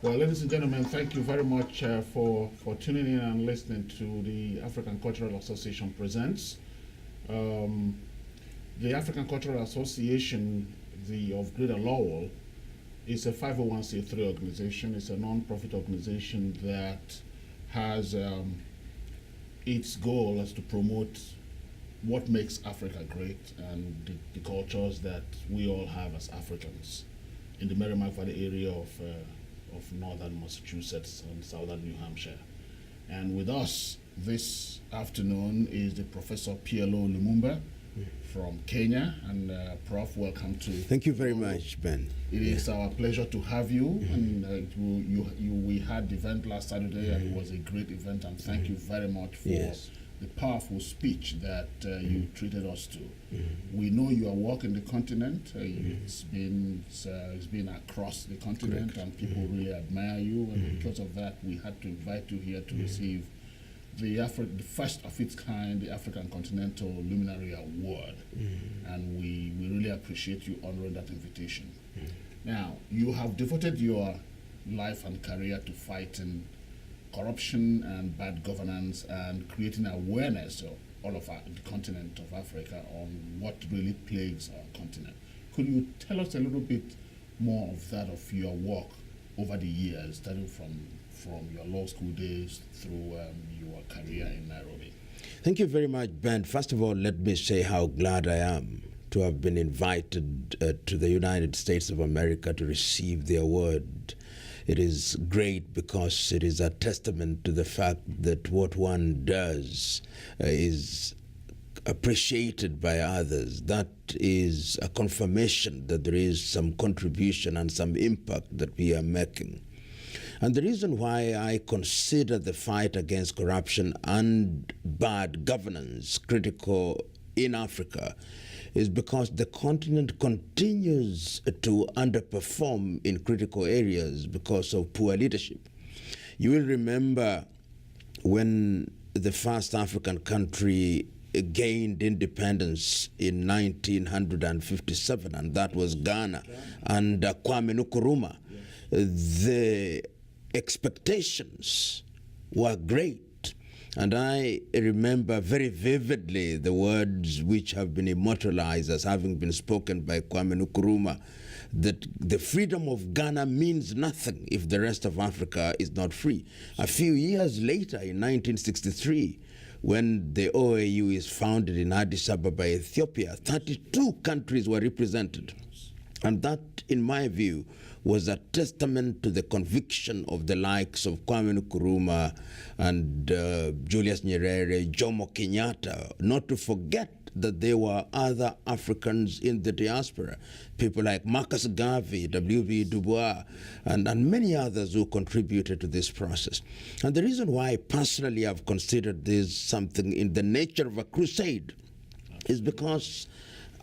Well, ladies and gentlemen, thank you very much for tuning in and listening to the African Cultural Association Presents. The African Cultural Association of Greater Lowell is a 501c3 organization. It's a non-profit organization that has its goal is to promote what makes Africa great and the cultures that we all have as Africans in the Merrimack Valley area of northern Massachusetts and southern New Hampshire. And with us this afternoon is the Professor PLOLUMUMBA from Kenya. And Prof, welcome to... Thank you very much, Ben. It is our pleasure to have you. And we had the event last Saturday, and it was a great event. And thank you very much for the powerful speech that you treated us to. We know your work in the continent. It's been across the continent, and people really admire you. And because of that, we had to invite you here to receive the first of its kind, the African Continental Luminary Award. And we really appreciate you honoring that invitation. Now, you have devoted your life and career to fighting corruption and bad governance and creating awareness of all of the continent of Africa on what really plagues our continent. Could you tell us a little bit more of that, of your work over the years, starting from your law school days through your career in Nairobi? Thank you very much, Ben. First of all, let me say how glad I am to have been invited to the United States of America to receive the award. It is great because it is a testament to the fact that what one does is appreciated by others. That is a confirmation that there is some contribution and some impact that we are making. And the reason why I consider the fight against corruption and bad governance critical in Africa is because the continent continues to underperform in critical areas because of poor leadership. You will remember when the first African country gained independence in 1957, and that was Ghana, and Kwame Nkrumah. The expectations were great. And I remember very vividly the words which have been immortalized as having been spoken by Kwame Nkrumah, that the freedom of Ghana means nothing if the rest of Africa is not free. A few years later, in 1963, when the OAU is founded in Addis Ababa, Ethiopia, 32 countries were represented. And that, in my view, was a testament to the conviction of the likes of Kwame Nkrumah and Julius Nyerere, Jomo Kenyatta, not to forget that there were other Africans in the diaspora, people like Marcus Garvey, W.B. Du Bois, and many others who contributed to this process. And the reason why personally I've considered this something in the nature of a crusade is because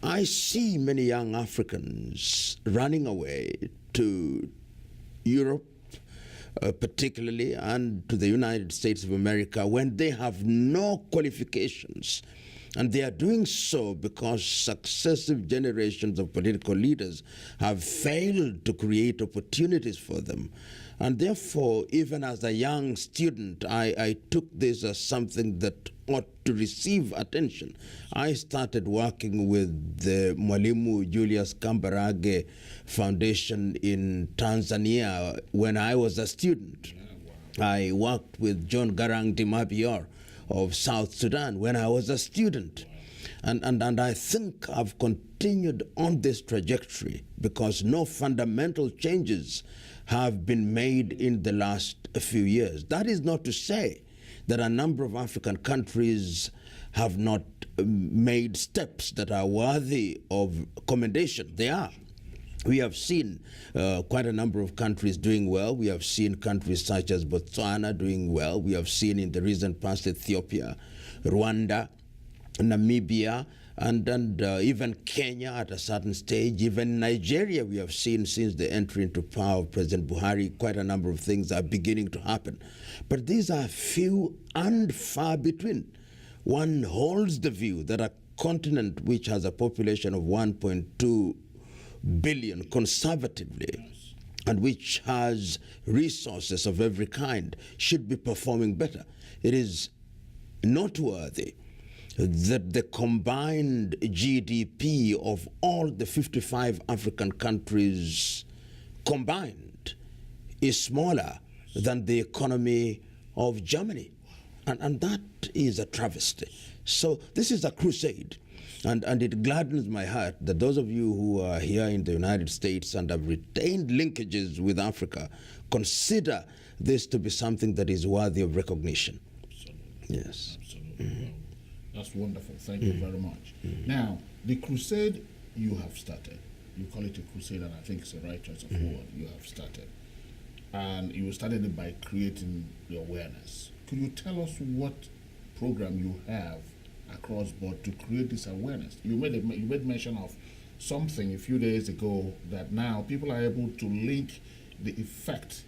I see many young Africans running away to Europe, particularly, and to the United States of America when they have no qualifications. And they are doing so because successive generations of political leaders have failed to create opportunities for them. And therefore, even as a young student, I took this as something that ought to receive attention. I started working with the Mwalimu Julius Kambarage Foundation in Tanzania when I was a student. I worked with John Garang Dimabior of South Sudan when I was a student. And I think I've continued on this trajectory because no fundamental changes have been made in the last few years. That is not to say that a number of African countries have not made steps that are worthy of commendation. They are. We have seen quite a number of countries doing well. We have seen countries such as Botswana doing well. We have seen in the recent past Ethiopia, Rwanda, Namibia, and even Kenya at a certain stage. Even Nigeria, we have seen since the entry into power of President Buhari, quite a number of things are beginning to happen. But these are few and far between. One holds the view that a continent which has a population of 1.2 billion conservatively and which has resources of every kind should be performing better. It is noteworthy that the combined GDP of all the 55 African countries combined is smaller than the economy of Germany. And that is a travesty. So this is a crusade. And it gladdens my heart that those of you who are here in the United States and have retained linkages with Africa consider this to be something that is worthy of recognition. Absolutely. Yes. Absolutely. Well, that's wonderful. Thank you very much. Now, the crusade you have started, you call it a crusade, and I think it's the right choice of word you have started. And you started it by creating the awareness. Could you tell us what program you have across board to create this awareness? You made mention of something a few days ago that now people are able to link the effect,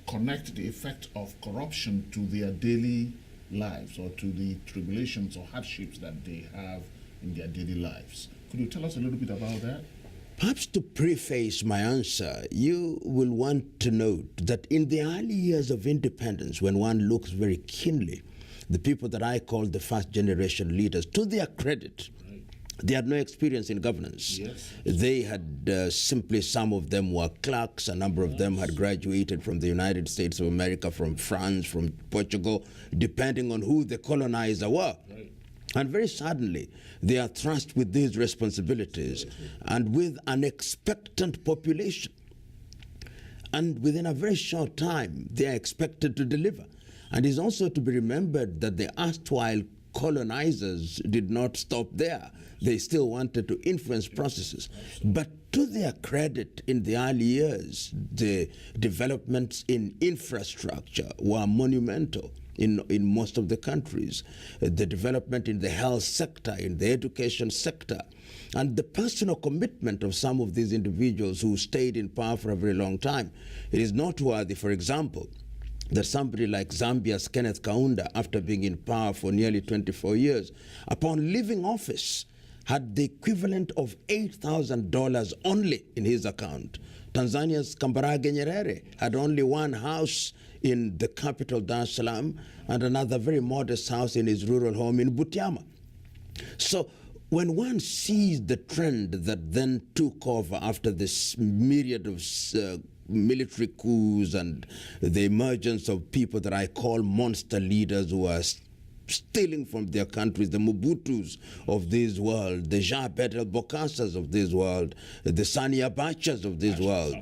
connect the effect of corruption to their daily lives or to the tribulations or hardships that they have in their daily lives. Could you tell us a little bit about that? Perhaps to preface my answer, you will want to note that in the early years of independence, when one looks very keenly, the people that I call the first generation leaders, to their credit, they had no experience in governance. Yes. They had simply, some of them were clerks, a number of them had graduated from the United States of America, from France, from Portugal, depending on who the colonizer were. Right. And very suddenly, they are thrust with these responsibilities and with an expectant population. And within a very short time, they are expected to deliver. And it's also to be remembered that the erstwhile colonizers did not stop there. They still wanted to influence processes. But to their credit, in the early years, the developments in infrastructure were monumental in most of the countries. The development in the health sector, in the education sector, and the personal commitment of some of these individuals who stayed in power for a very long time. It is noteworthy, for example, that somebody like Zambia's Kenneth Kaunda, after being in power for nearly 24 years, upon leaving office, had the equivalent of $8,000 only in his account. Tanzania's Kambarage Nyerere had only one house in the capital, Dar es Salaam, and another very modest house in his rural home in Butiama. So when one sees the trend that then took over after this myriad of military coups and the emergence of people that I call monster leaders who are stealing from their countries, the Mobutus of this world, the Jean Bedel Bokassas of this world, the Sani Abachas of this world,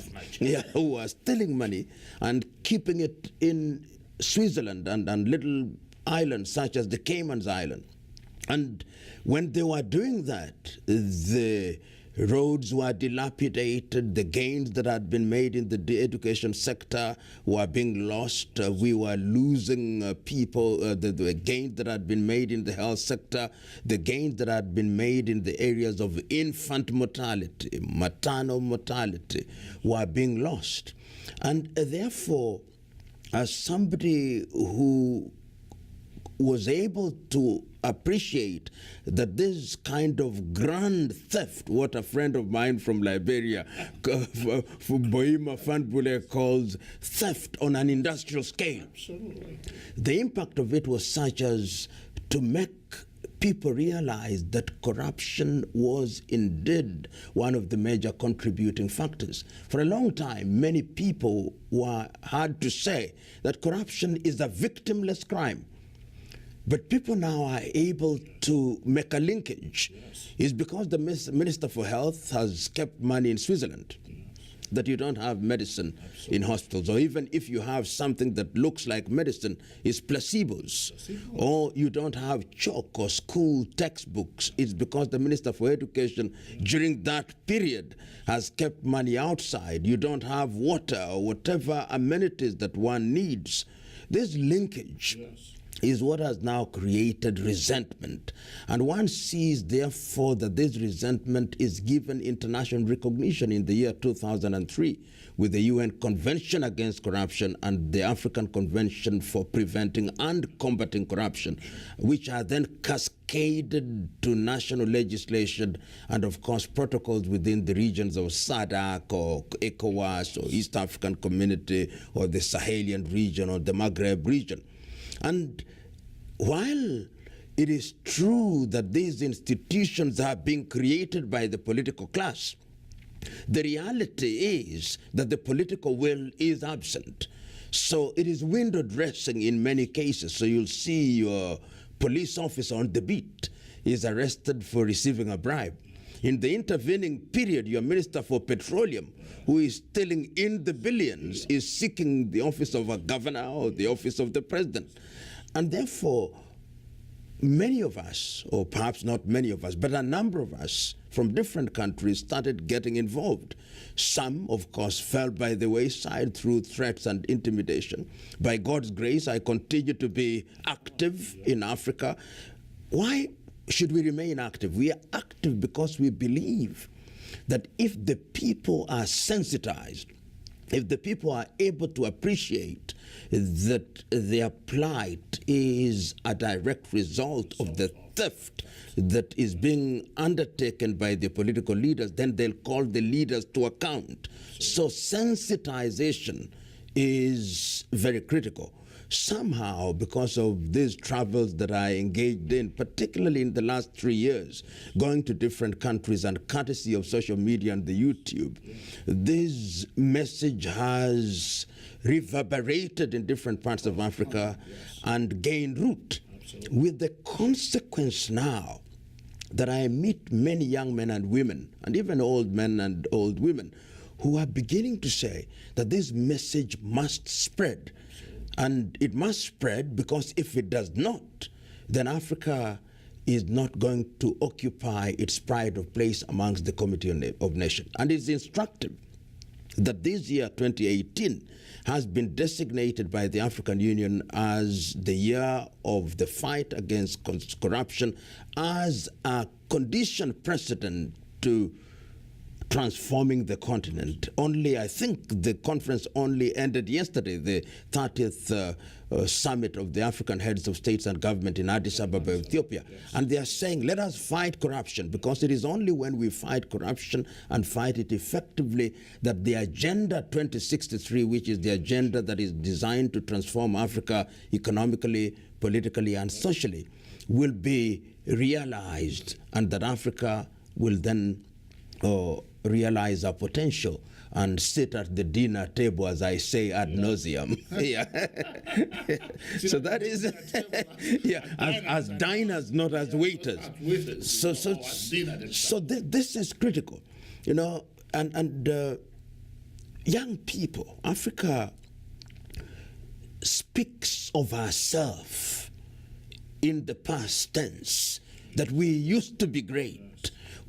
who are stealing money and keeping it in Switzerland and little islands such as the Cayman Islands. And when they were doing that, the roads were dilapidated, the gains that had been made in the education sector were being lost, we were losing people, the gains that had been made in the health sector, the gains that had been made in the areas of infant mortality, maternal mortality were being lost. And therefore, as somebody who was able to appreciate that this kind of grand theft, what a friend of mine from Liberia, Boima Fanbule, calls theft on an industrial scale. Absolutely. The impact of it was such as to make people realize that corruption was indeed one of the major contributing factors. For a long time, many people had to say that corruption is a victimless crime. But people now are able to make a linkage. Yes. It's because the Minister for Health has kept money in Switzerland, yes, that you don't have medicine, absolutely, in hospitals. Or even if you have something that looks like medicine, it's placebos. Or you don't have chalk or school textbooks. It's because the Minister for Education, yes, during that period has kept money outside. You don't have water or whatever amenities that one needs. This linkage, yes, is what has now created resentment. And one sees, therefore, that this resentment is given international recognition in the year 2003 with the UN Convention Against Corruption and the African Convention for Preventing and Combating Corruption, which are then cascaded to national legislation and, of course, protocols within the regions of SADC or ECOWAS or East African Community or the Sahelian region or the Maghreb region. And while it is true that these institutions are being created by the political class, the reality is that the political will is absent. So it is window dressing in many cases. So you'll see your police officer on the beat is arrested for receiving a bribe. In the intervening period, your minister for petroleum, who is stealing in the billions, is seeking the office of a governor or the office of the president. And therefore, many of us, or perhaps not many of us, but a number of us from different countries started getting involved. Some, of course, fell by the wayside through threats and intimidation. By God's grace, I continue to be active in Africa. Why should we remain active? We are active because we believe that if the people are sensitized, if the people are able to appreciate that their plight is a direct result of the theft that is being undertaken by the political leaders, then they'll call the leaders to account. So sensitization is very critical. Somehow, because of these travels that I engaged in, particularly in the last 3 years, going to different countries and courtesy of social media and the YouTube, this message has reverberated in different parts of Africa and gained root. Absolutely. With the consequence now that I meet many young men and women, and even old men and old women, who are beginning to say that this message must spread. And it must spread because if it does not, then Africa is not going to occupy its pride of place amongst the Community of Nations. And it's instructive that this year, 2018, has been designated by the African Union as the year of the fight against corruption as a condition precedent to transforming the continent. Only, I think the conference only ended yesterday, the 30th summit of the African heads of states and government in Addis Ababa, Ethiopia. And they are saying, let us fight corruption, because it is only when we fight corruption and fight it effectively that the Agenda 2063, which is the agenda that is designed to transform Africa economically, politically, and socially, will be realized, and that Africa will then realize our potential and sit at the dinner table, as I say, ad nauseum. Yeah. So that is, yeah, as diners, not as waiters. So this is critical, you know, and young people, Africa speaks of ourselves in the past tense, that we used to be great.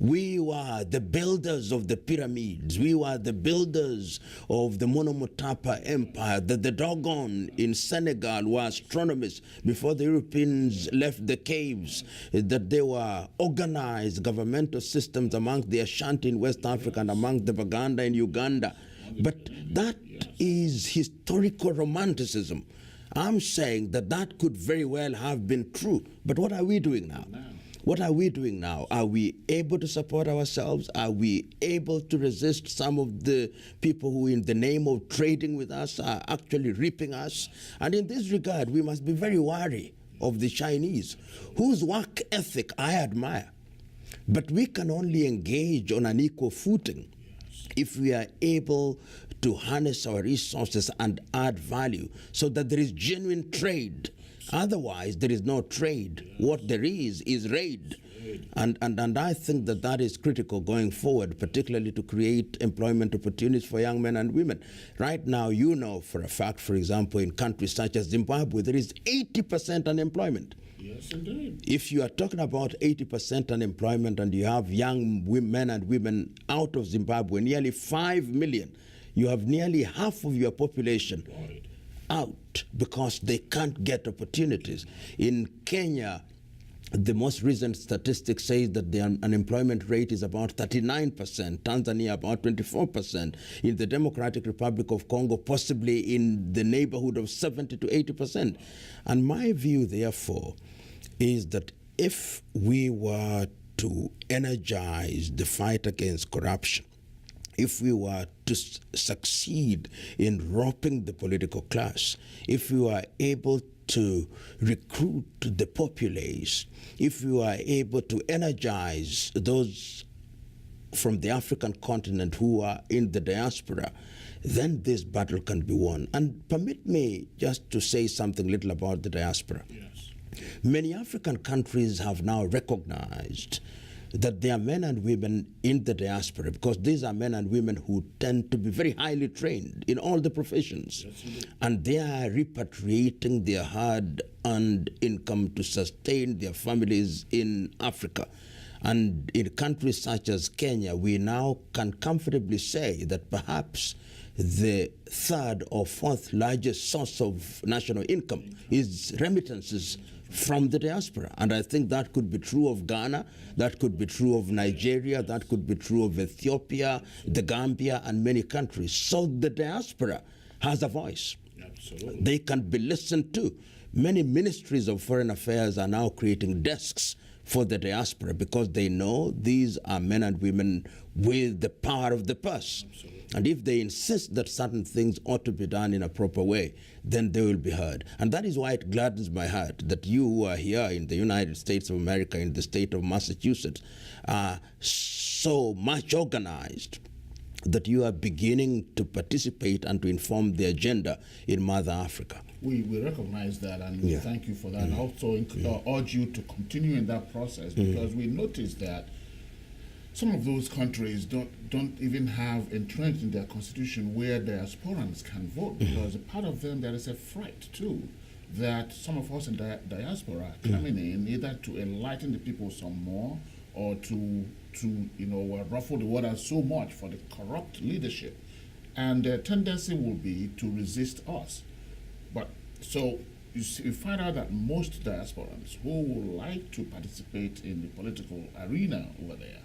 We were the builders of the pyramids. We were the builders of the Monomotapa Empire. The Dogon in Senegal were astronomers before the Europeans left the caves. That they were organized governmental systems among the Ashanti in West Africa and among the Baganda in Uganda. But that is historical romanticism. I'm saying that that could very well have been true. But what are we doing now? What are we doing now? Are we able to support ourselves? Are we able to resist some of the people who, in the name of trading with us, are actually reaping us? And in this regard, we must be very wary of the Chinese, whose work ethic I admire. But we can only engage on an equal footing if we are able to harness our resources and add value so that there is genuine trade. Otherwise, there is no trade. What there is raid. And I think that that is critical going forward, particularly to create employment opportunities for young men and women. Right now, you know for a fact, for example, in countries such as Zimbabwe, there is 80% unemployment. Yes, indeed. If you are talking about 80% unemployment and you have young men and women out of Zimbabwe, nearly 5 million, you have nearly half of your population out because they can't get opportunities. In Kenya, the most recent statistics say that the unemployment rate is about 39%, Tanzania about 24%, in the Democratic Republic of Congo possibly in the neighborhood of 70 to 80%. And my view, therefore, is that if we were to energize the fight against corruption, if we were to succeed in roping the political class, if we were able to recruit the populace, if we were able to energize those from the African continent who are in the diaspora, then this battle can be won. And permit me just to say something little about the diaspora. Yes. Many African countries have now recognized that there are men and women in the diaspora, because these are men and women who tend to be very highly trained in all the professions. Yes, and they are repatriating their hard-earned income to sustain their families in Africa. And in countries such as Kenya, we now can comfortably say that perhaps the third or fourth largest source of national income is remittances from the diaspora. And I think that could be true of Ghana, that could be true of Nigeria, that could be true of Ethiopia, the Gambia, and many countries. So the diaspora has a voice. Absolutely. They can be listened to. Many ministries of foreign affairs are now creating desks for the diaspora because they know these are men and women with the power of the purse. Absolutely. And if they insist that certain things ought to be done in a proper way, then they will be heard. And that is why it gladdens my heart that you who are here in the United States of America, in the state of Massachusetts, are so much organized that you are beginning to participate and to inform the agenda in Mother Africa. We recognize that, and we thank you for that. And also urge you to continue in that process, because we notice that some of those countries don't even have entrenched in their constitution where diasporans can vote, because a part of them there is a fright too that some of us in diaspora are coming in either to enlighten the people some more or to ruffle the waters so much for the corrupt leadership, and their tendency will be to resist us. But so you find out that most diasporans who would like to participate in the political arena over there,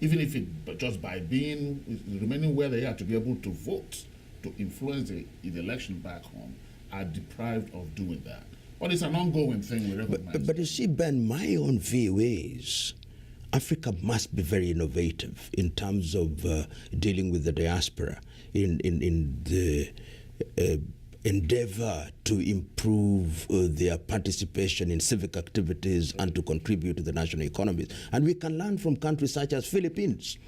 even if but just by remaining where they are to be able to vote, to influence the election back home, are deprived of doing that. But it's an ongoing thing, we recognize. But you see, Ben, my own view is Africa must be very innovative in terms of dealing with the diaspora in the endeavor to improve their participation in civic activities and to contribute to the national economies. And we can learn from countries such as Philippines.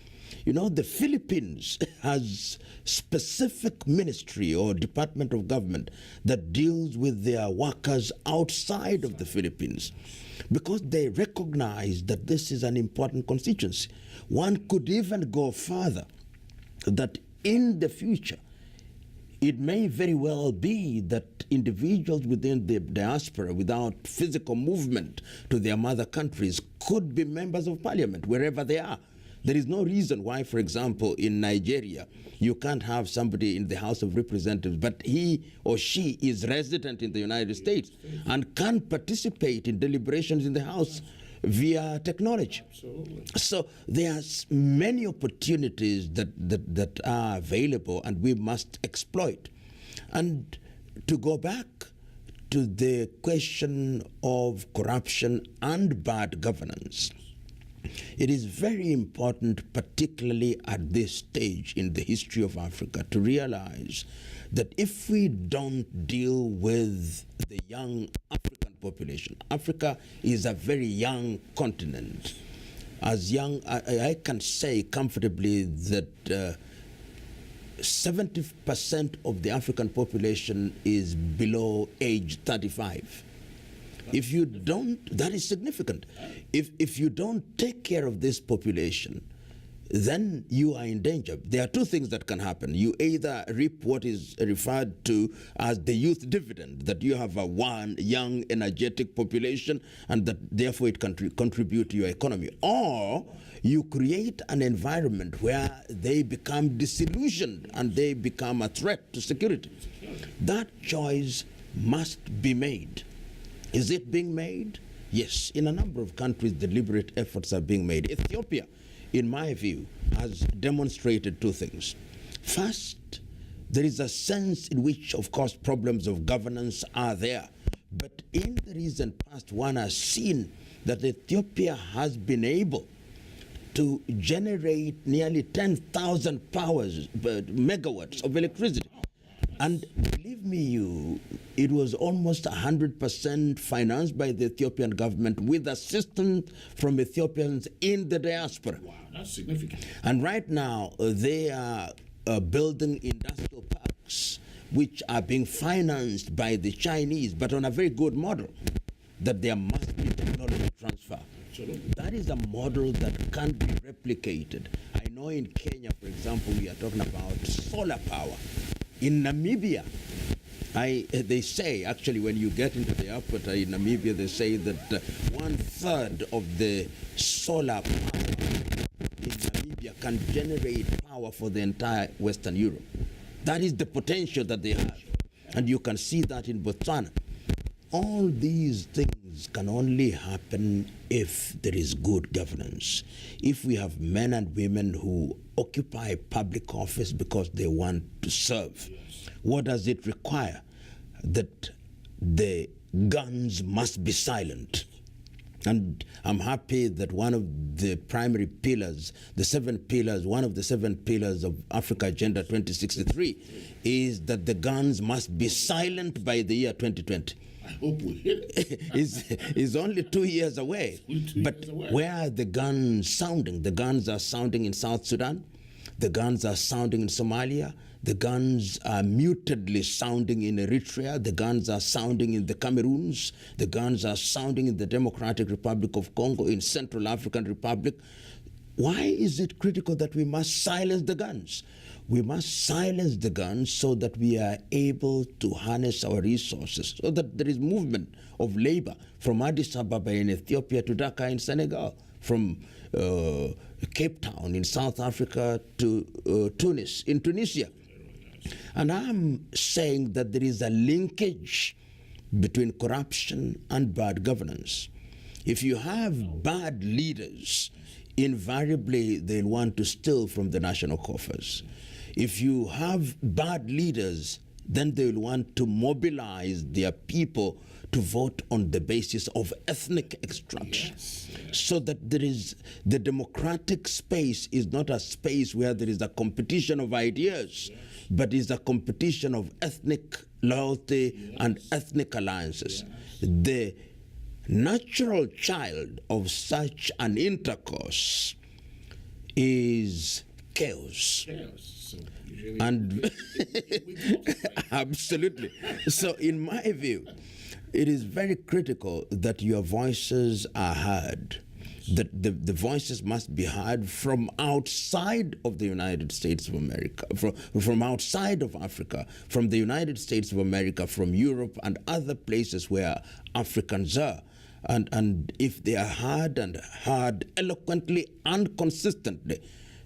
You know, the Philippines has specific ministry or department of government that deals with their workers outside of the Philippines, because they recognize that this is an important constituency. One could even go further, that in the future, it may very well be that individuals within the diaspora without physical movement to their mother countries could be members of parliament wherever they are. There is no reason why, for example, in Nigeria, you can't have somebody in the House of Representatives, but he or she is resident in the United States and can participate in deliberations in the House via technology. Absolutely. So there are many opportunities that are available, and we must exploit. And to go back to the question of corruption and bad governance, it is very important, particularly at this stage in the history of Africa, to realize that if we don't deal with the young African population, Africa is a very young continent. As young, I can say comfortably that 70% of the African population is below age 35. If you don't, that is significant. If you don't take care of this population, then you are in danger. There are two things that can happen. You either reap what is referred to as the youth dividend, that you have a young, energetic population, and that therefore it can contribute to your economy. Or you create an environment where they become disillusioned and they become a threat to security. That choice must be made. Is it being made? Yes. In a number of countries, deliberate efforts are being made. Ethiopia, in my view, has demonstrated two things. First, there is a sense in which, of course, problems of governance are there. But in the recent past, one has seen that Ethiopia has been able to generate nearly 10,000 megawatts of electricity. And believe me, it was almost 100% financed by the Ethiopian government with assistance from Ethiopians in the diaspora. Wow, that's significant. And right now, they are building industrial parks which are being financed by the Chinese, but on a very good model, that there must be technology transfer. Absolutely. That is a model that can't be replicated. I know in Kenya, for example, we are talking about solar power. In Namibia, they say, actually, when you get into the airport in Namibia, they say that 1/3 of the solar power in Namibia can generate power for the entire Western Europe. That is the potential that they have. And you can see that in Botswana. All these things can only happen if there is good governance. If we have men and women who occupy public office because they want to serve, what does it require? That the guns must be silent. And I'm happy that one of the primary pillars, the 7 pillars, one of the 7 pillars of Africa Agenda 2063 is that the guns must be silent by the year 2020. I hope we hit it. is only 2 years away. But where are the guns sounding? The guns are sounding in South Sudan. The guns are sounding in Somalia. The guns are mutedly sounding in Eritrea. The guns are sounding in the Cameroons. The guns are sounding in the Democratic Republic of Congo, in Central African Republic. Why is it critical that we must silence the guns? We must silence the guns so that we are able to harness our resources, so that there is movement of labor from Addis Ababa in Ethiopia to Dhaka in Senegal, from Cape Town in South Africa to Tunis in Tunisia. And I'm saying that there is a linkage between corruption and bad governance. If you have bad leaders, invariably they'll want to steal from the national coffers. If you have bad leaders, then they will want to mobilize their people to vote on the basis of ethnic extraction. Yes. So that there is, the democratic space is not a space where there is a competition of ideas, but is a competition of ethnic loyalty and ethnic alliances. The natural child of such an intercourse is chaos. So usually And absolutely. So in my view, it is very critical that your voices are heard, that the voices must be heard from outside of the United States of America, from outside of Africa, from the United States of America, from Europe and other places where Africans are. And if they are heard and heard eloquently and consistently,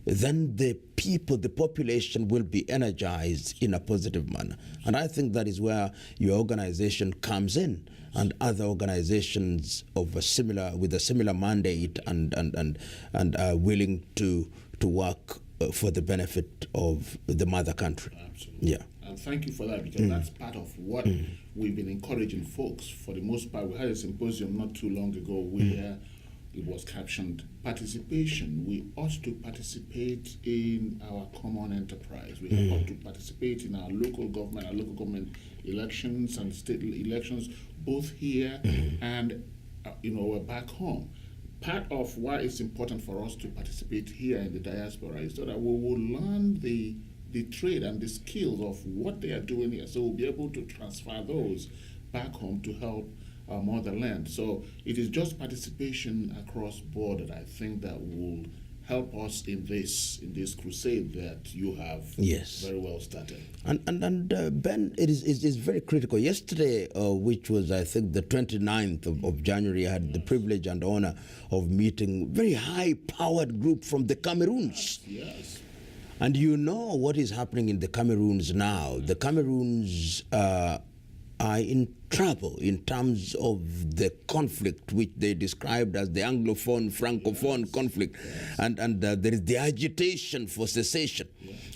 then the people, the population will be energized in a positive manner. And I think that is where your organization comes in, and other organizations of a similar, with a similar mandate and are willing to work for the benefit of the mother country. Absolutely. Yeah. And thank you for that, because that's part of what we've been encouraging folks. For the most part, we had a symposium not too long ago where it was captioned participation. We ought to participate in our common enterprise. We ought to participate in our local government elections and state elections, both here and we're back home. Part of why it's important for us to participate here in the diaspora is so that we will learn the trade and the skills of what they are doing here, so we'll be able to transfer those back home to help our motherland. So it is just participation across board that I think that will help us in this crusade that you have very well started. And Ben, it is very critical. Yesterday, which was I think the 29th of January, I had the privilege and honor of meeting very high-powered group from the Cameroons. Yes. And you know what is happening in the Cameroons now. The Cameroons are in trouble in terms of the conflict which they described as the Anglophone-Francophone conflict. And there is the agitation for secession.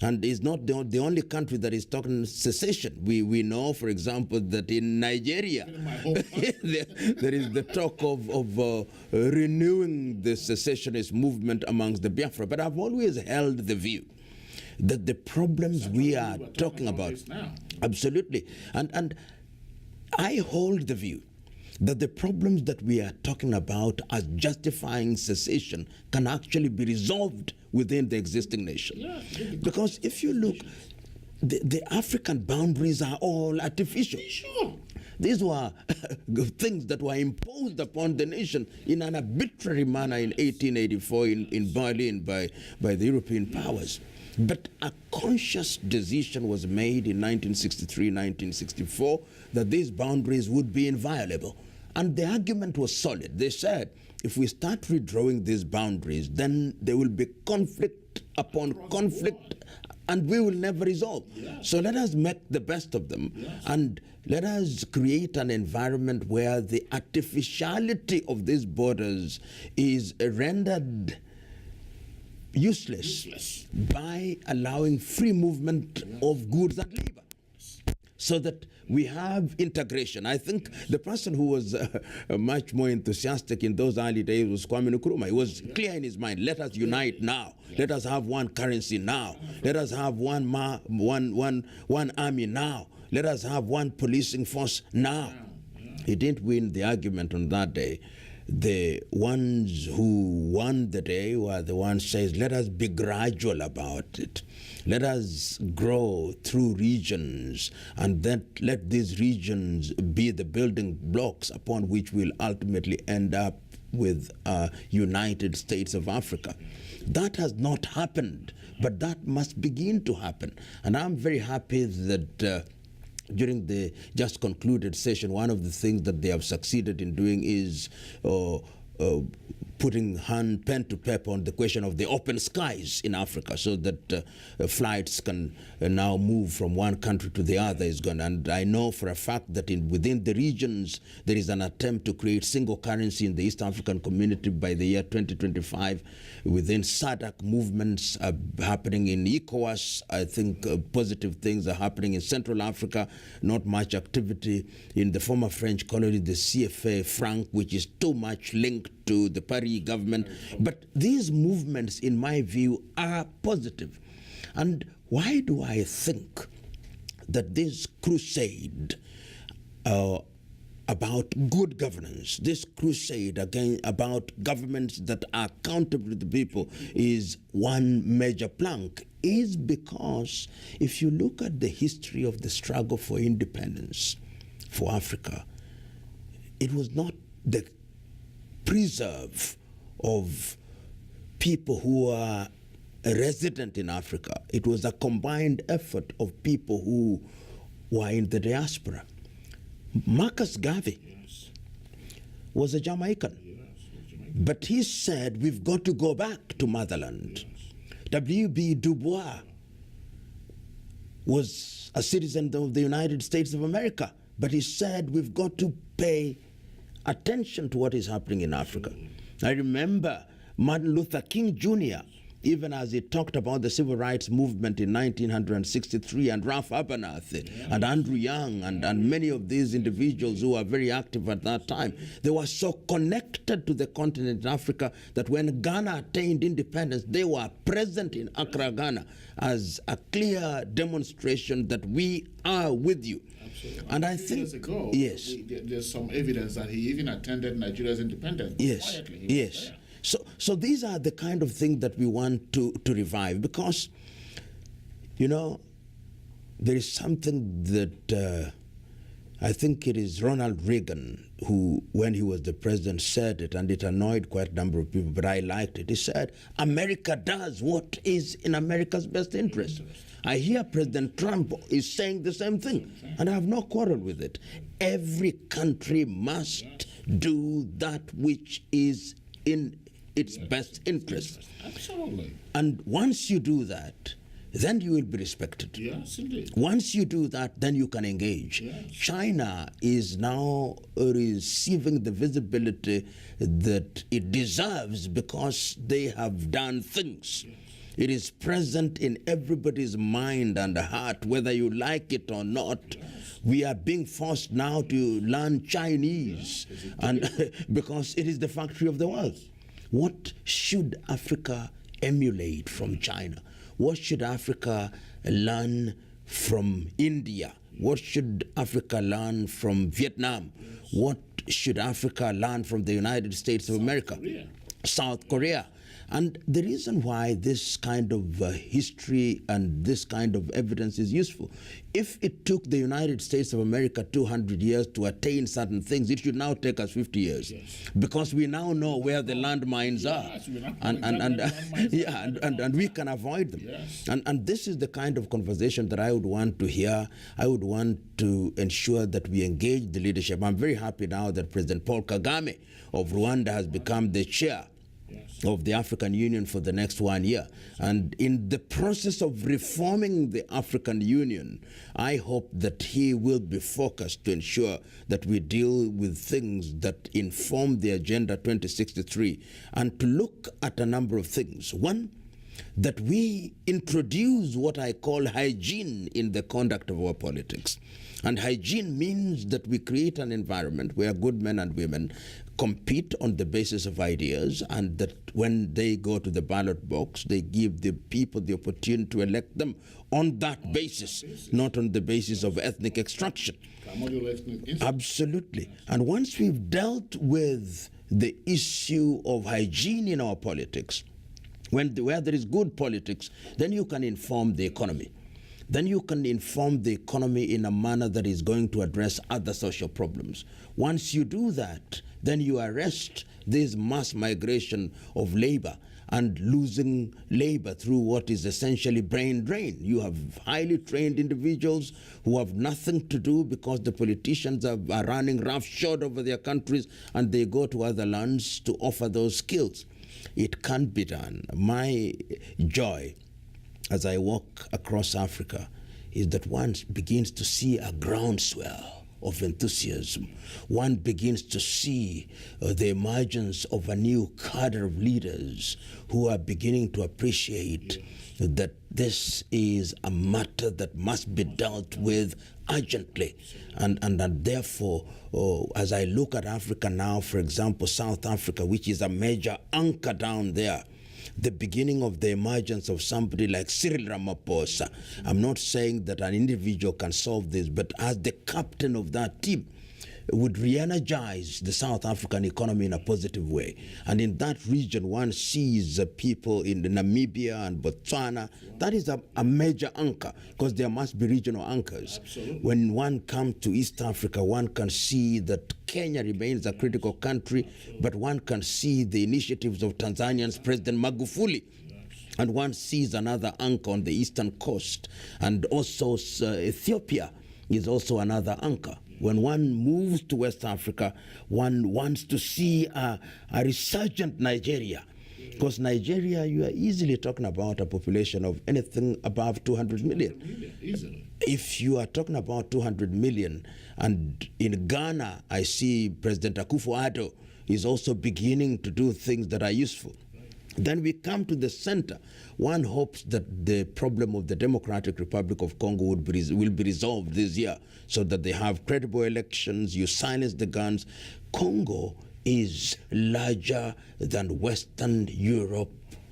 And it's not the only country that is talking secession. We know, for example, that in Nigeria, there is the talk of renewing the secessionist movement amongst the Biafra. But I've always held the view that the problems we are talking about, absolutely, and I hold the view that the problems that we are talking about as justifying secession can actually be resolved within the existing nation. Because if you look, the African boundaries are all artificial. These were things that were imposed upon the nation in an arbitrary manner in 1884 in Berlin by the European powers. But a conscious decision was made in 1963, 1964 that these boundaries would be inviolable. And the argument was solid. They said, if we start redrawing these boundaries, then there will be conflict upon conflict, and we will never resolve. So let us make the best of them, and let us create an environment where the artificiality of these borders is rendered useless by allowing free movement of goods and labor, so that we have integration. I think the person who was much more enthusiastic in those early days was Kwame Nkrumah. He was clear in his mind, let us unite now. Let us have one currency now. Let us have one army now. Let us have one policing force now. He didn't win the argument on that day. The ones who won the day were the ones says, let us be gradual about it. Let us grow through regions, and then let these regions be the building blocks upon which we'll ultimately end up with United States of Africa. That has not happened, but that must begin to happen. And I'm very happy that during the just concluded session, one of the things that they have succeeded in doing is putting pen to paper on the question of the open skies in Africa, so that flights can now move from one country to the other is gone. And I know for a fact that within the regions there is an attempt to create single currency in the East African community by the year 2025. Within SADC, movements are happening in ECOWAS. I think positive things are happening in Central Africa. Not much activity in the former French colony, the CFA franc, which is too much linked to the Paris government. But these movements, in my view, are positive. And why do I think that this crusade about good governance, this crusade again about governments that are accountable to the people, is one major plank, is because if you look at the history of the struggle for independence for Africa, it was not the preserve of people who are resident in Africa. It was a combined effort of people who were in the diaspora. Marcus Garvey was a Jamaican, but he said we've got to go back to motherland. W.B. Du Bois was a citizen of the United States of America, but he said we've got to pay attention to what is happening in Africa. I remember Martin Luther King Jr., even as he talked about the civil rights movement in 1963, and Ralph Abernathy and Andrew Young and many of these individuals who were very active at that time, they were so connected to the continent in Africa that when Ghana attained independence, they were present in Accra, Ghana, as a clear demonstration that we are with you. Absolutely. And I think, years ago, yes, there's some evidence that he even attended Nigeria's independence. Yes, Quietly, yes. So these are the kind of things that we want to revive, because, you know, there is something that I think it is Ronald Reagan who, when he was the president, said it, and it annoyed quite a number of people, but I liked it. He said, America does what is in America's best interest. I hear President Trump is saying the same thing, and I have no quarrel with it. Every country must do that which is in its best interest. Absolutely. And once you do that, then you will be respected. Yes, indeed. Once you do that, then you can engage. Yes. China is now receiving the visibility that it deserves because they have done things. Yes. It is present in everybody's mind and heart, whether you like it or not. Yes. We are being forced now to learn Chinese, yes, and because it is the factory of the world. What should Africa emulate from China? What should Africa learn from India? What should Africa learn from Vietnam? Yes. What should Africa learn from the United States of America? Korea. South Korea. And the reason why this kind of history and this kind of evidence is useful, if it took the United States of America 200 years to attain certain things, it should now take us 50 years. Yes. Because we now know where the landmines Yes, are. we now And, know and, exactly yeah, and we can avoid them. Yes. And this is the kind of conversation that I would want to hear. I would want to ensure that we engage the leadership. I'm very happy now that President Paul Kagame of Rwanda has become the chair of the African Union for the next 1 year. And in the process of reforming the African Union, I hope that he will be focused to ensure that we deal with things that inform the Agenda 2063 and to look at a number of things. One, that we introduce what I call hygiene in the conduct of our politics. And hygiene means that we create an environment where good men and women compete on the basis of ideas, and that when they go to the ballot box, they give the people the opportunity to elect them on that basis, not on the basis of ethnic extraction. Absolutely. And once we've dealt with the issue of hygiene in our politics, where there is good politics, then you can inform the economy. Then you can inform the economy in a manner that is going to address other social problems. Once you do that, then you arrest this mass migration of labor and losing labor through what is essentially brain drain. You have highly trained individuals who have nothing to do because the politicians are running roughshod over their countries, and they go to other lands to offer those skills. It can be done. My joy as I walk across Africa is that one begins to see a groundswell of enthusiasm. One begins to see the emergence of a new cadre of leaders who are beginning to appreciate that this is a matter that must be dealt with urgently. And therefore, as I look at Africa now, for example, South Africa, which is a major anchor down there, the beginning of the emergence of somebody like Cyril Ramaphosa. I'm not saying that an individual can solve this, but as the captain of that team, would re-energize the South African economy in a positive way. And in that region, one sees people in Namibia and Botswana. That is a major anchor, because there must be regional anchors. Absolutely. When one comes to East Africa, one can see that Kenya remains a critical country, but one can see the initiatives of Tanzania's President Magufuli. And one sees another anchor on the eastern coast. And also Ethiopia is also another anchor. When one moves to West Africa, one wants to see a resurgent Nigeria. Because Nigeria, you are easily talking about a population of anything above 200 million. Easily. If you are talking about 200 million, and in Ghana, I see President Akufo-Addo is also beginning to do things that are useful. Then we come to the center. One hopes that the problem of the Democratic Republic of Congo will be resolved this year, so that they have credible elections, you silence the guns. Congo is larger than Western Europe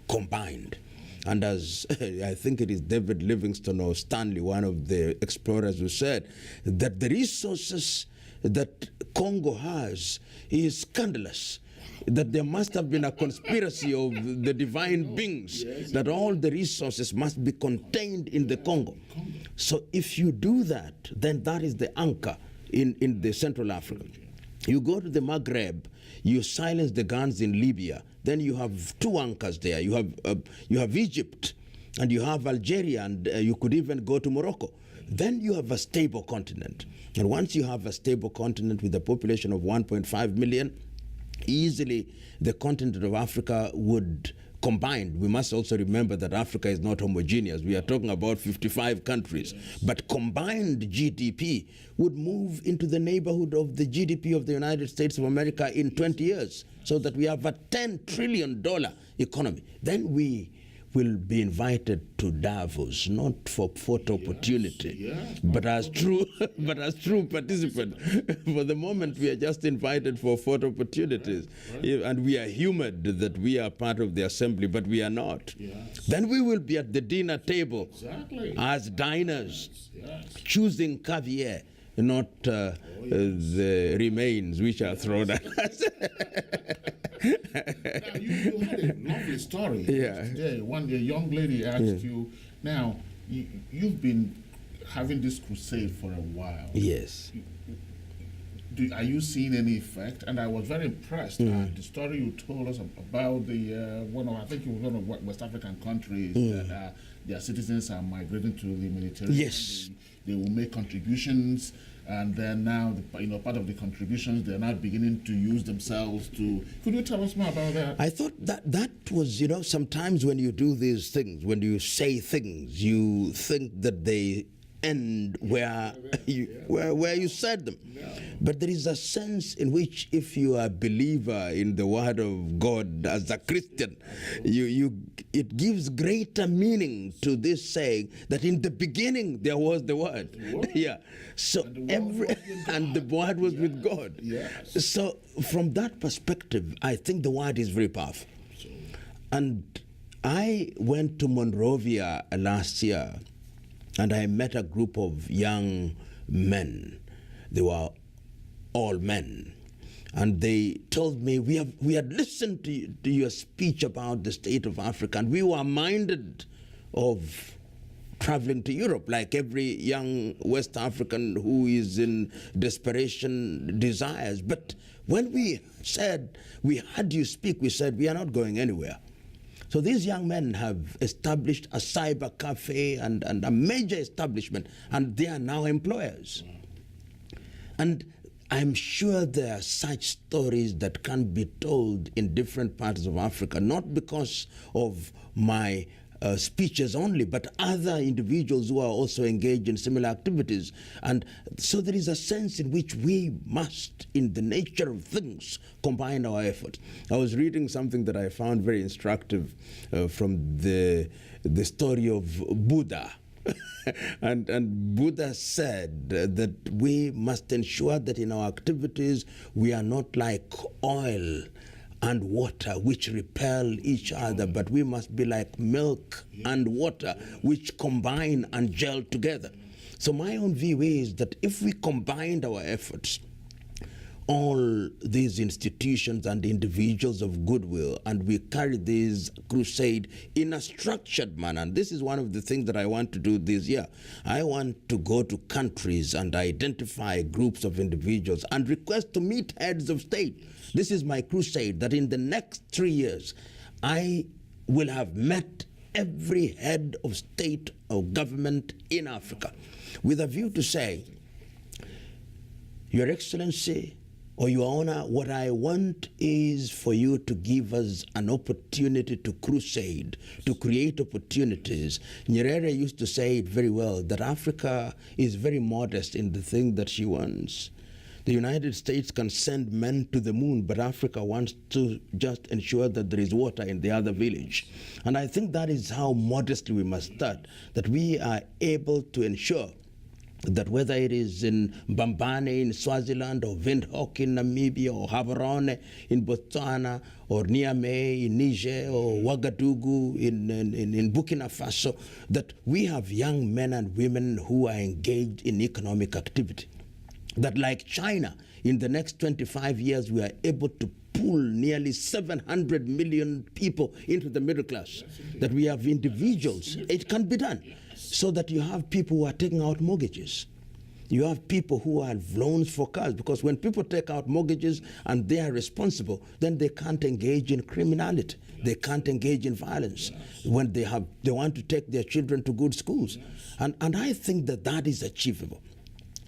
combined. And as I think it is David Livingstone or Stanley, one of the explorers, who said that the resources that Congo has is scandalous. That there must have been a conspiracy of the divine beings, that all the resources must be contained in the Congo. So if you do that, then that is the anchor in the Central Africa. You go to the Maghreb, you silence the guns in Libya, then you have two anchors there. You have Egypt, and you have Algeria, and you could even go to Morocco. Then you have a stable continent. And once you have a stable continent with a population of 1.5 million, easily the continent of Africa would combined, we must also remember that Africa is not homogeneous. We are talking about 55 countries. But combined GDP would move into the neighborhood of the GDP of the United States of America in 20 years, so that we have a $10 trillion economy. Then we will be invited to Davos, not for photo opportunity, but as true participants. For the moment, we are just invited for photo opportunities, and we are humored that we are part of the assembly, but we are not. Then we will be at the dinner table as diners, choosing caviar, not the remains which are thrown at us. Now, you had a lovely story today. One young lady asked you, now, you've been having this crusade for a while. Yes. Are you seeing any effect? And I was very impressed at the story you told us about the I think it was one of West African countries that their citizens are migrating to the Mediterranean. Yes. They will make contributions, and then now, part of the contributions, they're now beginning to use themselves to... Could you tell us more about that? I thought that was, sometimes when you do these things, when you say things, you think that they end where you said them. But there is a sense in which, if you are a believer in the Word of God as a Christian, it gives greater meaning to this saying that in the beginning there was the Word. So and the Word was with God. So from that perspective, I think the Word is very powerful. And I went to Monrovia last year, and I met a group of young men. They were all men. And they told me, we had listened to your speech about the state of Africa, and we were minded of traveling to Europe, like every young West African who is in desperation desires. But when we said, we heard you speak, we said, we are not going anywhere. So these young men have established a cyber cafe and a major establishment, and they are now employers. And I'm sure there are such stories that can be told in different parts of Africa, not because of my speeches only, but other individuals who are also engaged in similar activities. And so there is a sense in which we must, in the nature of things, combine our efforts. I was reading something that I found very instructive from the story of Buddha. And Buddha said that we must ensure that in our activities we are not like oil and water which repel each other, but we must be like milk and water which combine and gel together. So my own view is that if we combined our efforts, all these institutions and individuals of goodwill, and we carry this crusade in a structured manner. And this is one of the things that I want to do this year. I want to go to countries and identify groups of individuals and request to meet heads of state. This is my crusade, that in the next 3 years, I will have met every head of state or government in Africa with a view to say, Your Excellency, or Your Honor, what I want is for you to give us an opportunity to crusade, to create opportunities. Nyerere used to say it very well, that Africa is very modest in the thing that she wants. The United States can send men to the moon, but Africa wants to just ensure that there is water in the other village. And I think that is how modestly we must start, that we are able to ensure that whether it is in Mbambane in Swaziland, or Windhoek in Namibia, or Gaborone in Botswana, or Niamey in Niger, or Ouagadougou in Burkina Faso, that we have young men and women who are engaged in economic activity. That like China, in the next 25 years, we are able to pull nearly 700 million people into the middle class. That we have individuals. It can be done. So that you have people who are taking out mortgages. You have people who have loans for cars, because when people take out mortgages and they are responsible, then they can't engage in criminality. They can't engage in violence when they want to take their children to good schools. And I think that that is achievable.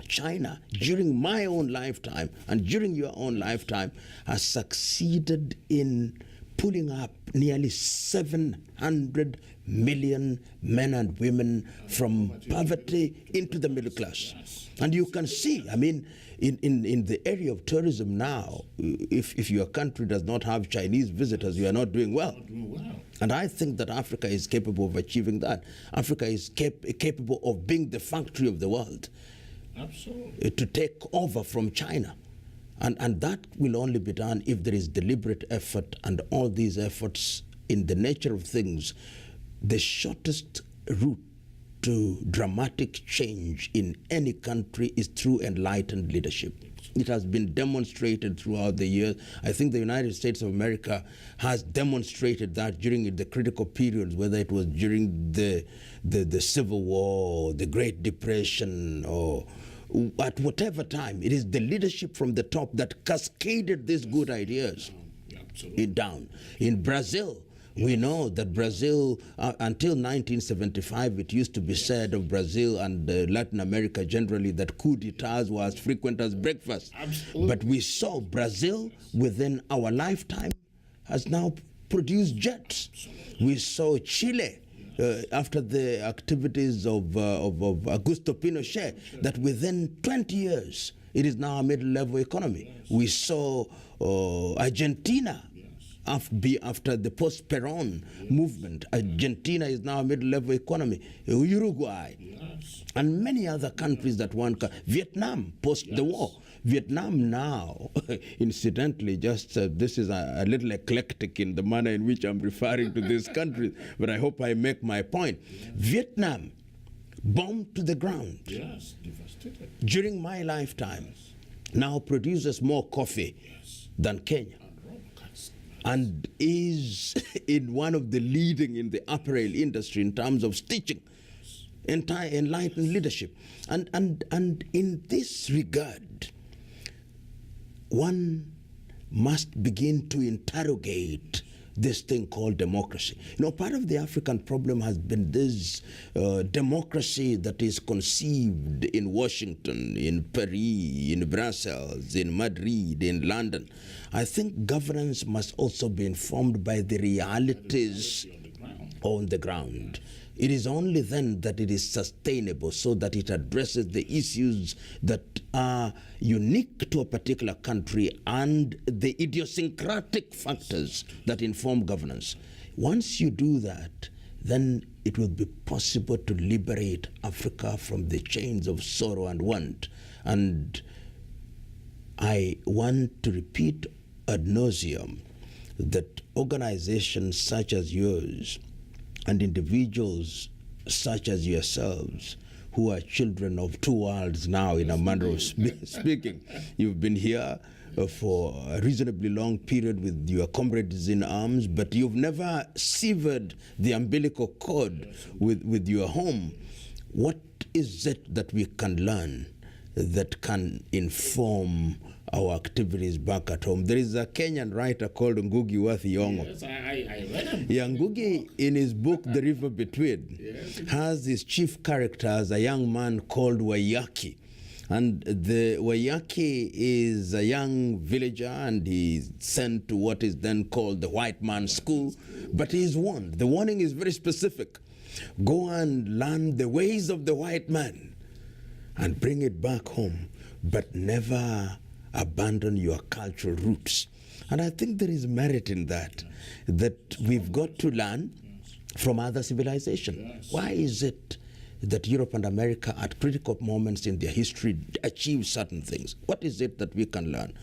China, during my own lifetime and during your own lifetime, has succeeded in pulling up nearly 700 million men and women from poverty into the middle class. And you can see, I mean, in the area of tourism now, if your country does not have Chinese visitors, you are not doing well. And I think that Africa is capable of achieving that. Africa is capable of being the factory of the world. Absolutely. To take over from China. And that will only be done if there is deliberate effort, and all these efforts, in the nature of things, the shortest route to dramatic change in any country is through enlightened leadership. It has been demonstrated throughout the years. I think the United States of America has demonstrated that during the critical periods, whether it was during the Civil War, the Great Depression, or at whatever time. It is the leadership from the top that cascaded these good ideas down. In Brazil, we know that Brazil, until 1975, it used to be said of Brazil and Latin America generally that coup d'etats were as frequent as breakfast. Absolutely. But we saw Brazil, within our lifetime, has now produced jets. We saw Chile, after the activities of Augusto Pinochet, that within 20 years, it is now a middle-level economy. We saw Argentina, after the post-Peron movement. Argentina is now a middle-level economy. Uruguay, and many other countries that one can. Vietnam, post the war. Vietnam now, incidentally, just this is a little eclectic in the manner in which I'm referring to this country, but I hope I make my point. Vietnam, bombed to the ground. Yes, devastated. During my lifetime, now produces more coffee than Kenya, and is in one of the leading in the apparel industry in terms of stitching. Entire enlightened leadership. And in this regard, one must begin to interrogate this thing called democracy. You know, part of the African problem has been this democracy that is conceived in Washington, in Paris, in Brussels, in Madrid, in London. I think governance must also be informed by the realities on the ground. It is only then that it is sustainable, so that it addresses the issues that are unique to a particular country and the idiosyncratic factors that inform governance. Once you do that, then it will be possible to liberate Africa from the chains of sorrow and want. And I want to repeat ad nauseum that organizations such as yours and individuals such as yourselves, who are children of two worlds now, in a manner of speaking, you've been here for a reasonably long period with your comrades in arms, but you've never severed the umbilical cord with your home. What is it that we can learn that can inform our activities back at home? There is a Kenyan writer called Ngugi wa Thiong'o. Yes, I read him. Yeah, Ngugi, in his book The River Between, has his chief character as a young man called Waiyaki. And the Waiyaki is a young villager, and he's sent to what is then called the white man's school. But he is warned. The warning is very specific. Go and learn the ways of the white man and bring it back home, but never abandon your cultural roots. And I think there is merit in that, that we've got to learn from other civilizations. Why is it that Europe and America at critical moments in their history achieve certain things? What is it that we can learn?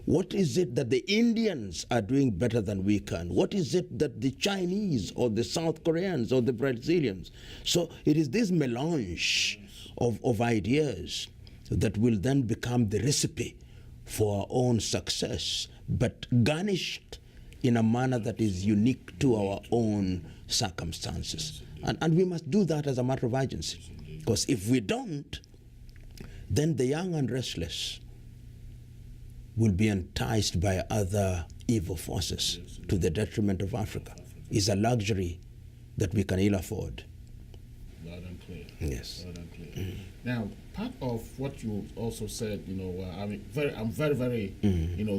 What is it that the Indians are doing better than we can? What is it that the Chinese or the South Koreans or the Brazilians? So it is this melange of ideas that will then become the recipe for our own success, but garnished in a manner that is unique to our own circumstances. And we must do that as a matter of urgency. Because if we don't, then the young and restless will be enticed by other evil forces to the detriment of Africa. It's a luxury that we can ill afford. Loud and clear. Yes. Loud and clear. Now, part of what you also said, I'm very,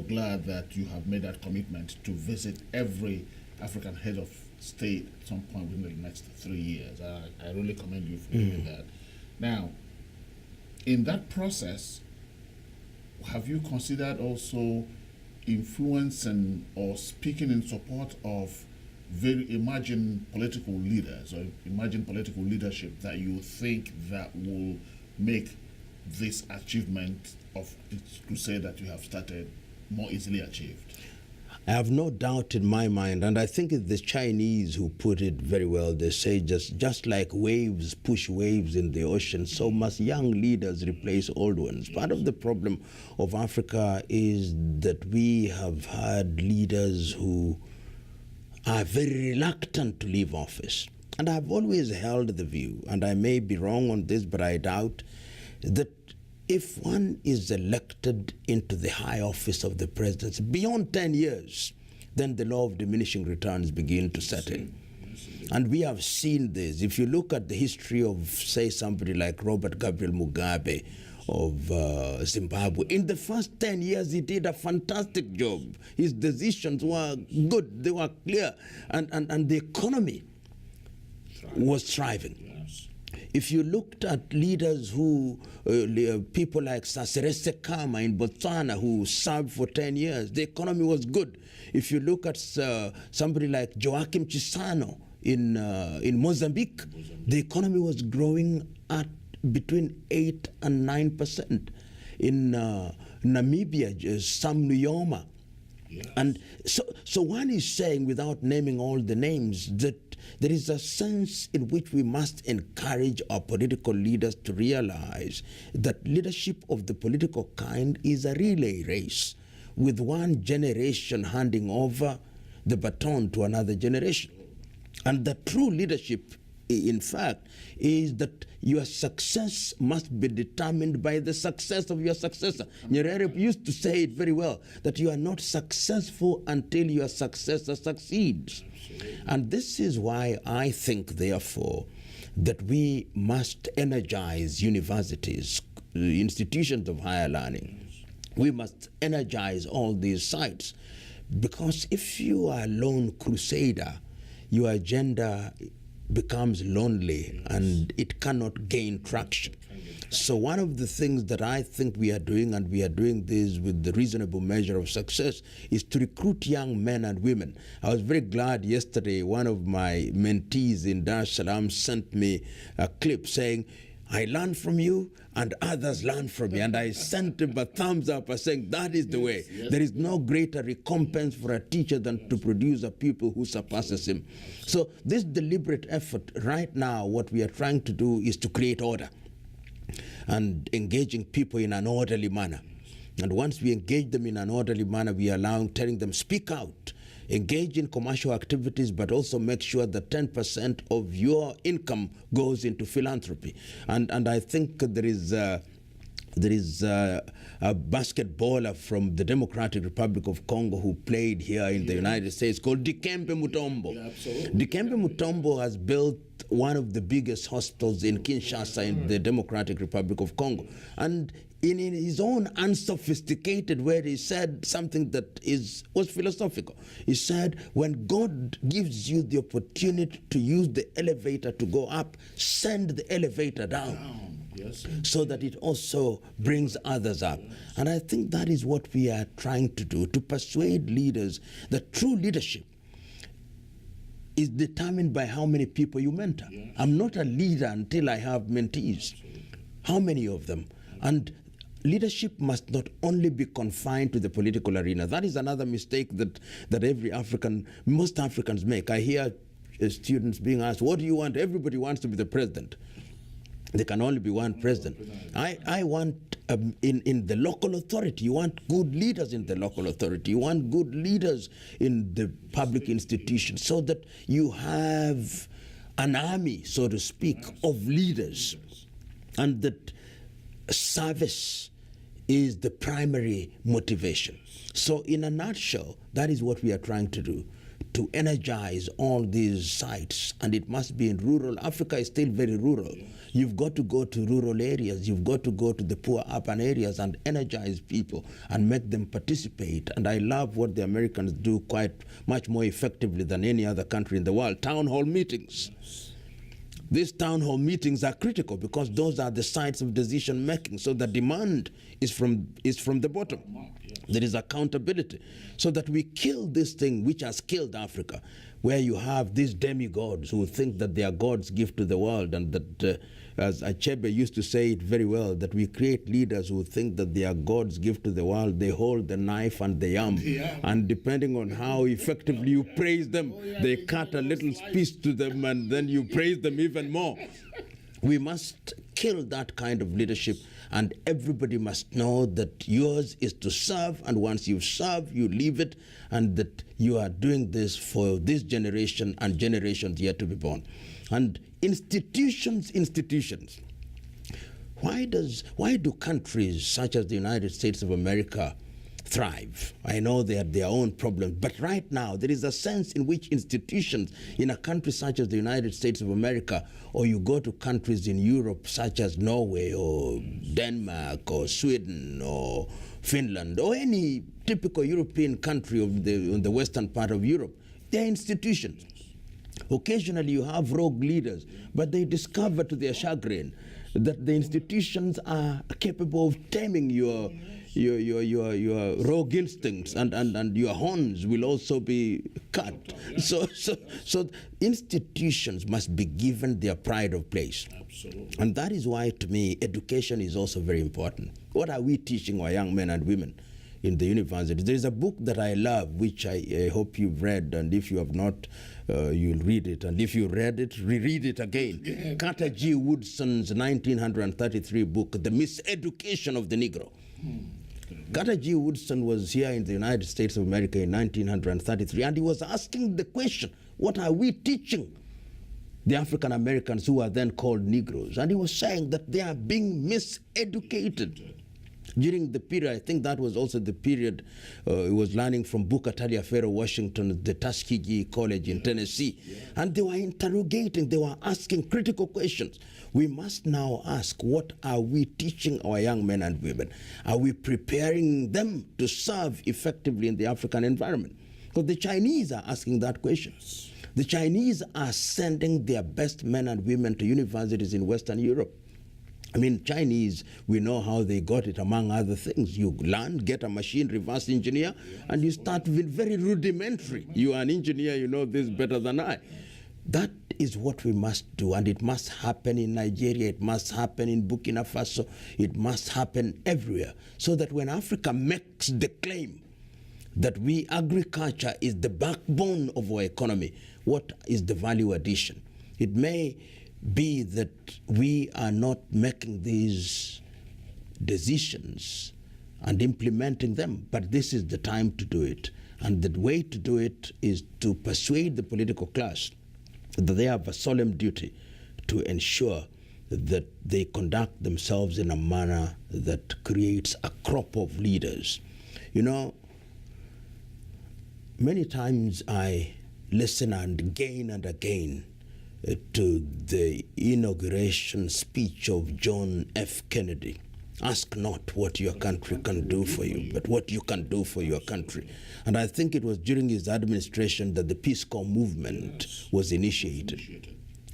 glad that you have made that commitment to visit every African head of state at some point within the next 3 years. I really commend you for doing that. Now, in that process, have you considered also influencing or speaking in support of very emerging political leaders or emerging political leadership that you think that will make this achievement of the crusade that you have started more easily achieved? I have no doubt in my mind, and I think it's the Chinese who put it very well. They say just like waves push waves in the ocean, so must young leaders replace old ones. Part of the problem of Africa is that we have had leaders who are very reluctant to leave office. And I've always held the view, and I may be wrong on this, but I doubt, that if one is elected into the high office of the presidency beyond 10 years, then the law of diminishing returns begin to set in. And we have seen this. If you look at the history of, say, somebody like Robert Gabriel Mugabe of Zimbabwe, in the first 10 years he did a fantastic job. His decisions were good, they were clear, and the economy was thriving. If you looked at leaders who, people like Sasere Sekama in Botswana, who served for 10 years, the economy was good. If you look at somebody like Joaquim Chissano in Mozambique, the economy was growing at between 8 and 9%. In Namibia, Sam Nujoma. Yes. And so one is saying, without naming all the names, that there is a sense in which we must encourage our political leaders to realize that leadership of the political kind is a relay race, with one generation handing over the baton to another generation. And the true leadership, in fact, is that your success must be determined by the success of your successor. Nyerere used to say it very well, that you are not successful until your successor succeeds. Absolutely. And this is why I think, therefore, that we must energize universities, institutions of higher learning. We must energize all these sites, because if you are a lone crusader, your agenda becomes lonely, and it cannot gain traction. So one of the things that I think we are doing, and we are doing this with the reasonable measure of success, is to recruit young men and women. I was very glad yesterday one of my mentees in Dar es Salaam sent me a clip saying, I learn from you and others learn from me. And I sent him a thumbs up saying, that is the way. Yes. There is no greater recompense for a teacher than to produce a pupil who surpasses him. So this deliberate effort right now, what we are trying to do is to create order and engaging people in an orderly manner. And once we engage them in an orderly manner, we are telling them, speak out, engage in commercial activities, but also make sure that 10% of your income goes into philanthropy. And I think there is a basketballer from the Democratic Republic of Congo who played here in the United States called Dikembe Mutombo. Yeah, Dikembe Mutombo has built one of the biggest hospitals in Kinshasa in the Democratic Republic of Congo. And in his own unsophisticated way, he said something that was philosophical. He said, when God gives you the opportunity to use the elevator to go up, send the elevator down. Yes, so that it also brings others up. Yes. And I think that is what we are trying to do, to persuade leaders that true leadership is determined by how many people you mentor. Yes. I'm not a leader until I have mentees. Absolutely. How many of them? And leadership must not only be confined to the political arena. That is another mistake that most Africans make. I hear students being asked, what do you want? Everybody wants to be the president. There can only be one president. I want, in the local authority, you want good leaders in the local authority. You want good leaders in the public institutions, so that you have an army, so to speak, of leaders. And that service is the primary motivation. So in a nutshell, that is what we are trying to do, to energize all these sites, and it must be in rural. Africa is still very rural. You've got to go to rural areas. You've got to go to the poor urban areas and energize people and make them participate. And I love what the Americans do quite much more effectively than any other country in the world, town hall meetings. These town hall meetings are critical because those are the sites of decision making. So the demand is from the bottom. There is accountability. So that we kill this thing which has killed Africa, where you have these demigods who think that they are God's gift to the world, and that, as Achebe used to say it very well, that we create leaders who think that they are God's gift to the world. They hold the knife and the arm, and depending on how effectively you praise them, they cut a little piece to them, and then you praise them even more. We must kill that kind of leadership, and everybody must know that yours is to serve, and once you serve, you leave it, and that you are doing this for this generation and generations yet to be born. And institutions. Why do countries such as the United States of America thrive? I know they have their own problems, but right now there is a sense in which institutions in a country such as the United States of America, or you go to countries in Europe such as Norway or Denmark or Sweden or Finland or any typical European country on the western part of Europe, they are institutions. Occasionally you have rogue leaders, but they discover to their chagrin that the institutions are capable of taming your rogue instincts, and your horns will also be cut. So institutions must be given their pride of place. Absolutely. And that is why, to me, education is also very important. What are we teaching our young men and women in the university? There is a book that I love, which I hope you've read, and if you have not, you'll read it. And if you read it, reread it again. Carter G. Woodson's 1933 book, The Miseducation of the Negro. Carter G. Woodson was here in the United States of America in 1933, and he was asking the question, what are we teaching the African Americans who are then called Negroes? And he was saying that they are being miseducated. During the period, I think that was also the period he was learning from Booker Taliaferro, Washington, the Tuskegee College in Tennessee. And they were interrogating, they were asking critical questions. We must now ask, what are we teaching our young men and women? Are we preparing them to serve effectively in the African environment? Because the Chinese are asking that question. The Chinese are sending their best men and women to universities in Western Europe. I mean, Chinese, we know how they got it, among other things. You learn, get a machine, reverse engineer, and you start with very rudimentary. You are an engineer, you know this better than I. That is what we must do, and it must happen in Nigeria, it must happen in Burkina Faso, it must happen everywhere, so that when Africa makes the claim that agriculture is the backbone of our economy, what is the value addition? It may be that we are not making these decisions and implementing them, but this is the time to do it. And the way to do it is to persuade the political class that they have a solemn duty to ensure that they conduct themselves in a manner that creates a crop of leaders. You know, many times I listen again and again to the inauguration speech of John F. Kennedy. Ask not what your country can do for you, but what you can do for your country. And I think it was during his administration that the Peace Corps movement was initiated.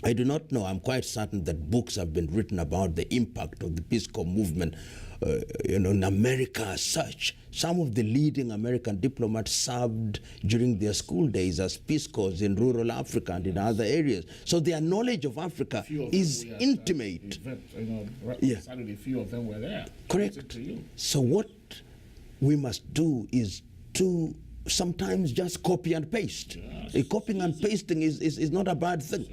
I do not know. I'm quite certain that books have been written about the impact of the Peace Corps movement in America as such. Some of the leading American diplomats served during their school days as Peace Corps in rural Africa and in other areas. So their knowledge of Africa is intimate. Saturday, few of them were there. Correct. So what we must do is to sometimes just copy and paste. Yes. Copying and pasting is not a bad thing.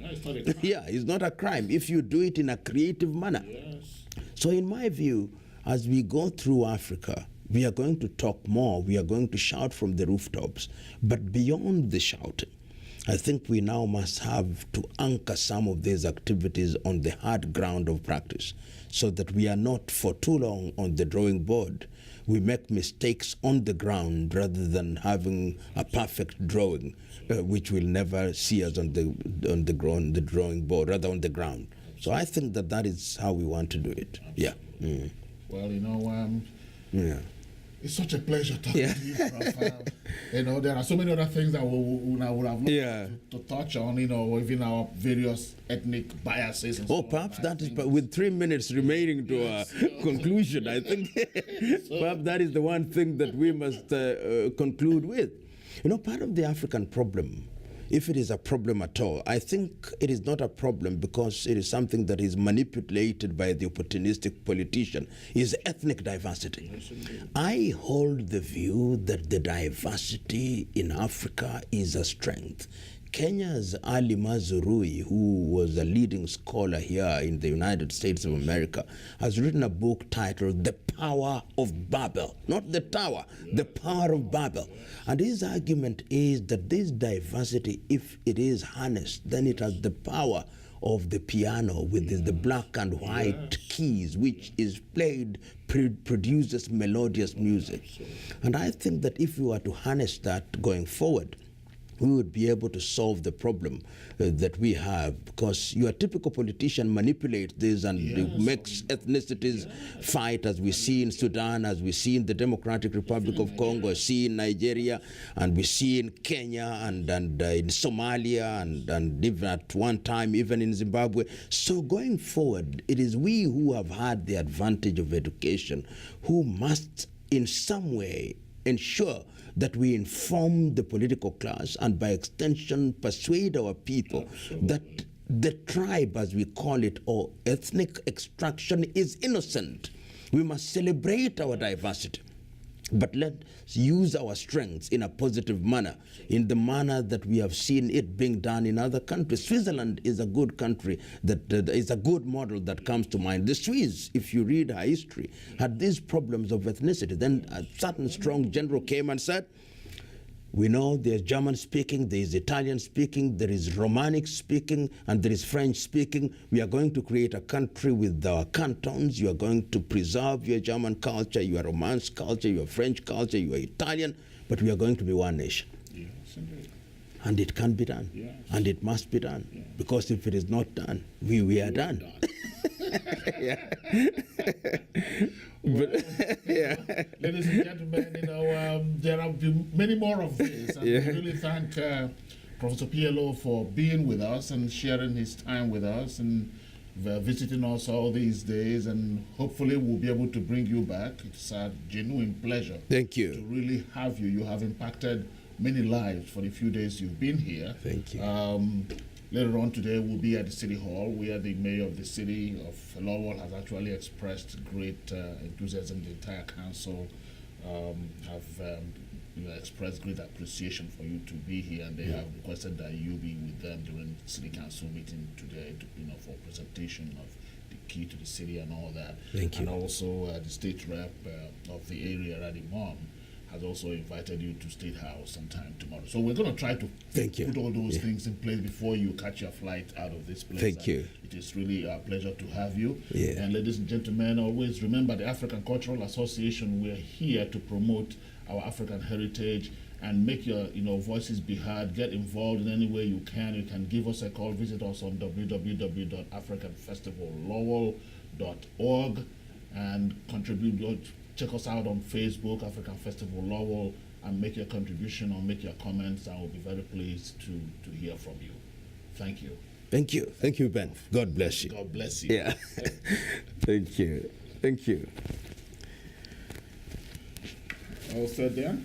Yeah, it's not a crime if you do it in a creative manner. Yes. So in my view, as we go through Africa, we are going to talk more, we are going to shout from the rooftops. But beyond the shouting, I think we now must have to anchor some of these activities on the hard ground of practice, so that we are not for too long on the drawing board. we make mistakes on the ground rather than having a perfect drawing, which will never see us on the drawing board, rather on the ground. So I think that is how we want to do it. Yeah. Mm. Well, you know, yeah. It's such a pleasure talking to you, Prof. You know, there are so many other things that we would have loved to touch on, you know, even our various ethnic biases. And perhaps that is, with 3 minutes remaining to our conclusion, I think perhaps that is the one thing that we must conclude with. You know, part of the African problem, if it is a problem at all, I think it is not a problem because it is something that is manipulated by the opportunistic politician, is ethnic diversity. Yes, I hold the view that the diversity in Africa is a strength. Kenya's Ali Mazurui, who was a leading scholar here in the United States of America, has written a book titled The Power of Babel. Not the tower, the power of Babel. And his argument is that this diversity, if it is harnessed, then it has the power of the piano with the black and white keys, which is played, produces melodious music. And I think that if we were to harness that going forward, we would be able to solve the problem that we have, because your typical politician manipulates this and makes ethnicities fight, as we see in Sudan, as we see in the Democratic Republic of Congo, see in Nigeria, and we see in Kenya and in Somalia and even at one time even in Zimbabwe. So going forward, it is we who have had the advantage of education who must in some way ensure that we inform the political class and by extension persuade our people that the tribe, as we call it, or ethnic extraction is innocent. We must celebrate our diversity, but let's use our strengths in a positive manner, in the manner that we have seen it being done in other countries. Switzerland is a good country, that is a good model that comes to mind. The Swiss, if you read her history, had these problems of ethnicity. Then a certain strong general came and said, we know there's German speaking, there is Italian speaking, there is Romanic speaking, and there is French speaking. We are going to create a country with our cantons. You are going to preserve your German culture, your Romance culture, your French culture, your Italian, but we are going to be one nation. Yes, indeed. And it can be done. Yes. And it must be done. Yes. Because if it is not done, we are done. Well, ladies and gentlemen, you know, there have been many more of this, and we really thank Professor PLO for being with us and sharing his time with us and visiting us all these days, and hopefully we'll be able to bring you back. It's a genuine pleasure. Thank you. To really have you. You have impacted many lives for the few days you've been here. Thank you. Later on today, we'll be at the City Hall, where the mayor of the city of Lowell has actually expressed great enthusiasm. The entire council have expressed great appreciation for you to be here, and they have requested that you be with them during the City Council meeting today, for presentation of the key to the city and all that. Thank you. And also the state rep of the area, Radhi Mom, has also invited you to State House sometime tomorrow. So we're going to try to put all those things in place before you catch your flight out of this place. Thank you. It is really a pleasure to have you. Yeah. And ladies and gentlemen, always remember the African Cultural Association. We're here to promote our African heritage and make your voices be heard. Get involved in any way you can. You can give us a call. Visit us on www.africanfestivallowell.org and contribute. Check us out on Facebook, African Festival Lowell, and make your contribution or make your comments, and we'll be very pleased to hear from you. Thank you. Thank you. Thank you, Ben. God bless you. God bless you. Yeah. Thank you. Thank you. All set there?